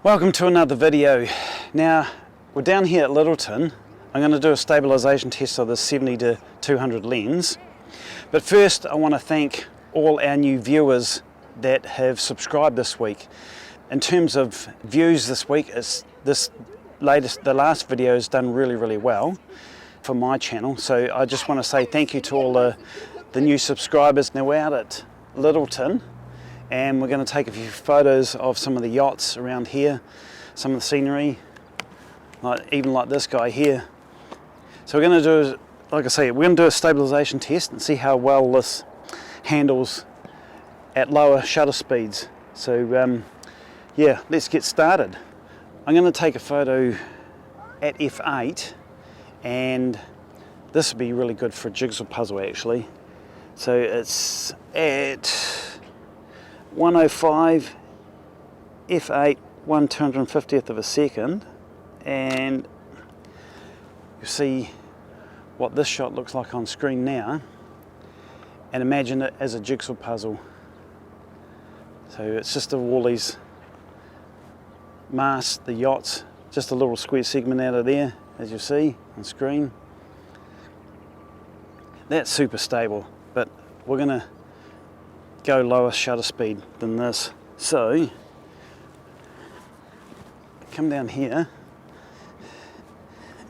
Welcome to another video. Now we're down here at Lyttelton. I'm going to do a stabilization test of the 70 to 200 lens. But first I want to thank all our new viewers that have subscribed this week. In terms of views this week, the last video has done really well for my channel. So I just want to say thank you to all the new subscribers. Now we're out at Lyttelton, and we're going to take a few photos of some of the yachts around here, some of the scenery, even like this guy here. So we're going to do, like I say, we're going to do a stabilization test and see how well this handles at lower shutter speeds. So yeah, let's get started. I'm going to take a photo at f8, and this would be really good for a jigsaw puzzle actually. So it's at 105 f8 1/250th of a second, and you see what this shot looks like on screen now, and imagine it as a jigsaw puzzle. So it's just all these masts, the yachts, just a little square segment out of there, as you see on screen. That's super stable, but we're going to go lower shutter speed than this. So come down here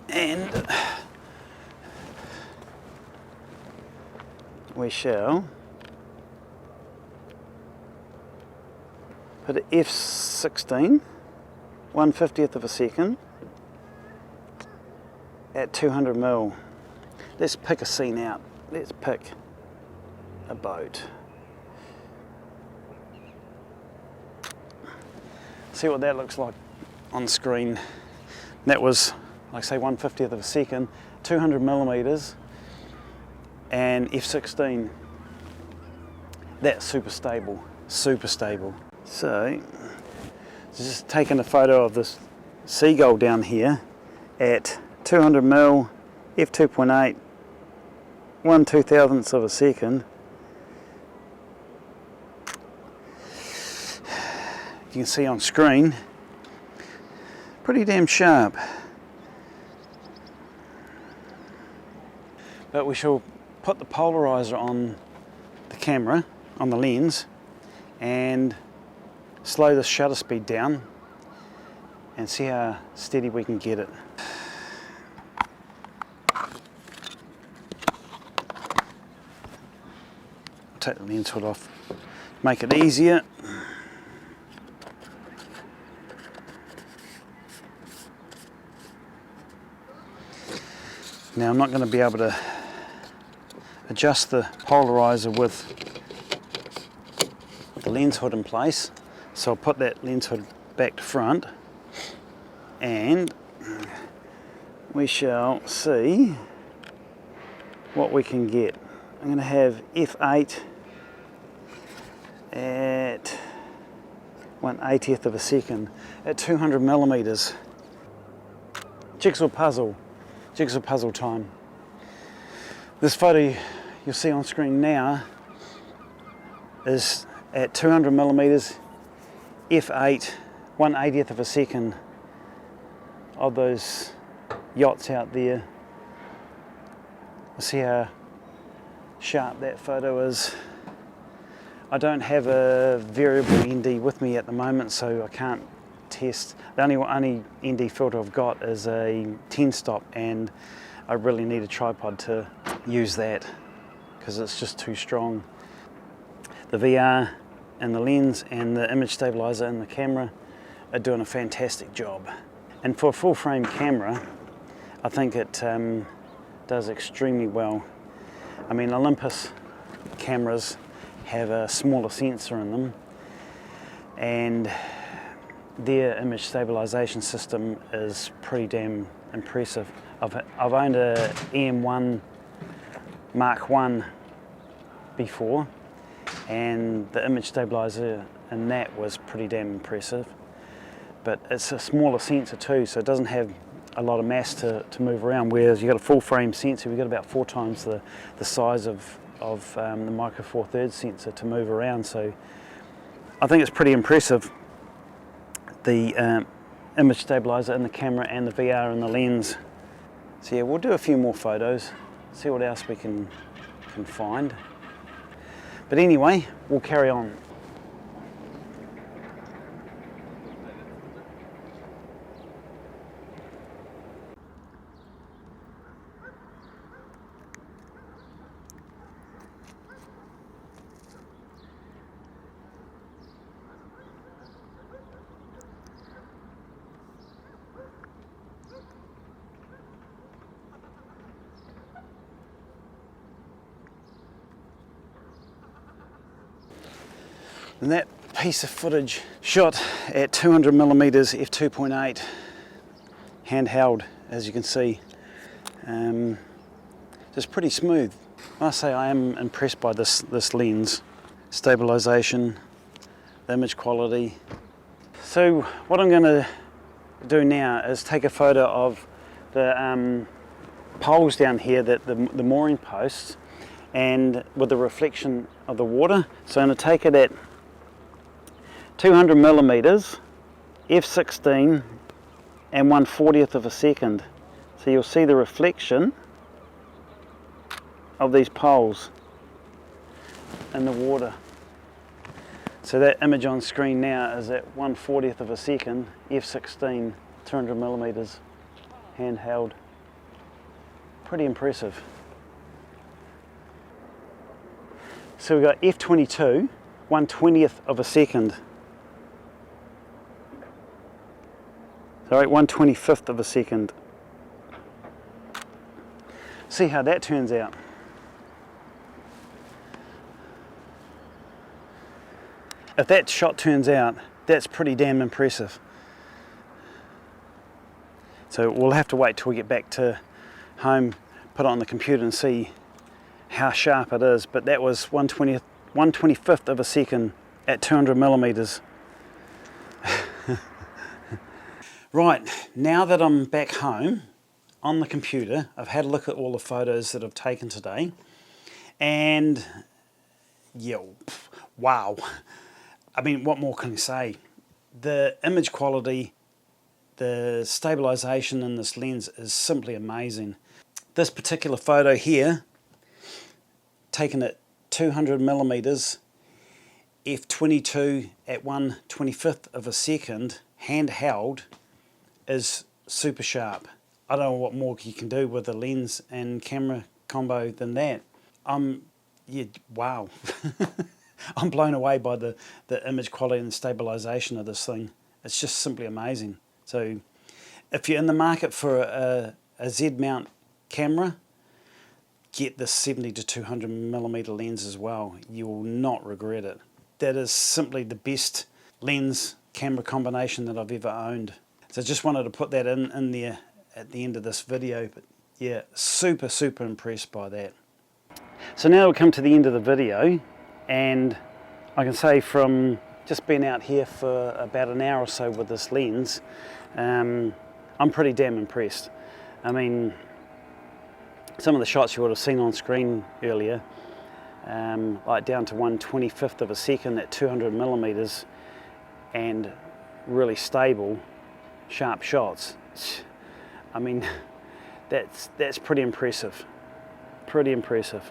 and we shall put an f16 1/50th of a second at 200 mil. Let's pick a scene out. Let's pick a boat. See what that looks like on screen. That was, like I say, 1/50th of a second, 200 millimeters, and f16. That's super stable, super stable. So just taking a photo of this seagull down here at 200 mil, f2.8, 1/2000th of a second. You can see on screen, pretty damn sharp. But we shall put the polarizer on the camera, on the lens, and slow the shutter speed down and see how steady we can get it. Take the lens hood off, make it easier. Now I'm not going to be able to adjust the polarizer with the lens hood in place, so I'll put that lens hood back to front and we shall see what we can get. I'm going to have f8 at 1/80th of a second at 200 millimeters. Jigsaw puzzle time. This photo you'll see on screen now is at 200 millimeters, f8, 1/80th of a second of those yachts out there. See how sharp that photo is. I don't have a variable ND with me at the moment, so I can't test. The only ND filter I've got is a 10 stop, and I really need a tripod to use that because it's just too strong. The VR and the lens and the image stabilizer and the camera are doing a fantastic job. And for a full frame camera, I think it does extremely well. I mean, Olympus cameras have a smaller sensor in them, and their image stabilization system is pretty damn impressive. I've owned a EM1 Mark 1 before, and the image stabilizer in that was pretty damn impressive. But it's a smaller sensor too, so it doesn't have a lot of mass to move around, whereas you've got a full frame sensor, we've got about 4 times the size of the Micro Four Thirds sensor to move around. So I think it's pretty impressive, the image stabilizer in the camera and the VR in the lens. So yeah, we'll do a few more photos, see what else we can find. But anyway, we'll carry on. And that piece of footage shot at 200mm f2.8 handheld, as you can see, just pretty smooth. I must say I am impressed by this lens, stabilization, the image quality. So what I'm going to do now is take a photo of the poles down here, the mooring posts, and with the reflection of the water. So I'm going to take it at 200mm, f16 and 1/40th of a second. So you'll see the reflection of these poles in the water. So that image on screen now is at 1/40th of a second, f16, 200mm, handheld. Pretty impressive. So we've got f22, 1/20th of a second. Sorry, 1/25th of a second. See how that turns out. If that shot turns out, that's pretty damn impressive. So we'll have to wait till we get back to home, put it on the computer and see how sharp it is. But that was 1/25th of a second at 200mm. Right, now that I'm back home on the computer, I've had a look at all the photos that I've taken today, and yeah, wow. I mean, what more can I say? The image quality, the stabilization in this lens is simply amazing. This particular photo here, taken at 200mm, f22 at 1/25th of a second, handheld, is super sharp. I don't know what more you can do with a lens and camera combo than that. Yeah, wow. I'm blown away by the image quality and stabilization of this thing. It's just simply amazing. So if you're in the market for a Z mount camera, get this 70 to 200mm lens as well. You will not regret it. That is simply the best lens camera combination that I've ever owned. So I just wanted to put that in there at the end of this video. But yeah, super impressed by that. So now we've come to the end of the video, and I can say from just being out here for about an hour or so with this lens, I'm pretty damn impressed. I mean, some of the shots you would have seen on screen earlier, like down to 1/25th of a second at 200mm, and really stable, sharp shots. I mean, that's pretty impressive. Pretty impressive.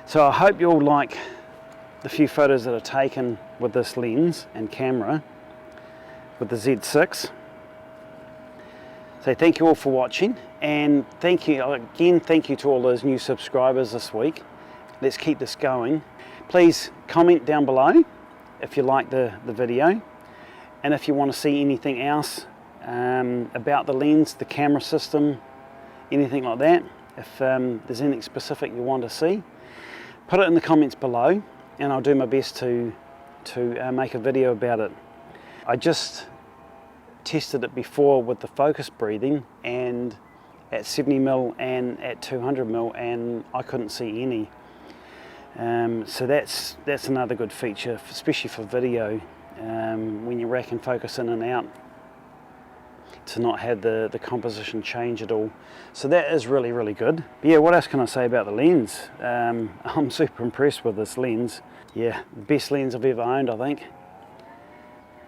So I hope you'll like the few photos that are taken with this lens and camera with the Z6. So thank you all for watching, and thank you to all those new subscribers this week. Let's keep this going. Please comment down below if you like the video, and if you want to see anything else about the lens, the camera system, anything like that. If there's anything specific you want to see, put it in the comments below, and I'll do my best to make a video about it. I just tested it before with the focus breathing, and at 70mm and at 200mm, and I couldn't see any. So that's another good feature, especially for video, when you rack and focus in and out, to not have the composition change at all. So that is really, really good. But yeah, what else can I say about the lens? I'm super impressed with this lens. Yeah, the best lens I've ever owned, I think.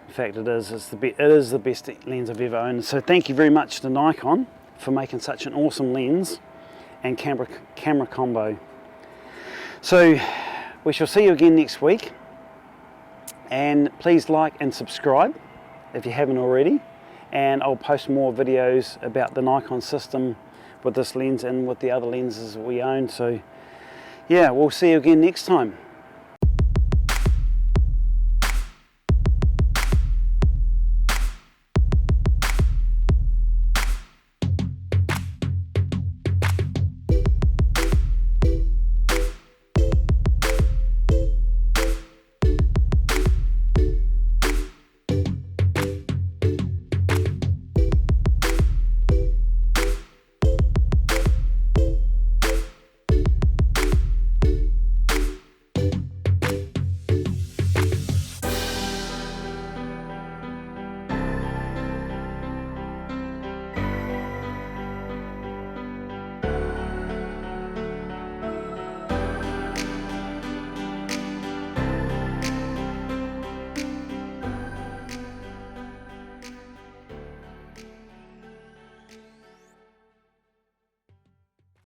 In fact, it is the best lens I've ever owned. So thank you very much to Nikon for making such an awesome lens and camera combo. So we shall see you again next week, and please like and subscribe if you haven't already, and I'll post more videos about the Nikon system with this lens and with the other lenses we own. So yeah, we'll see you again next time.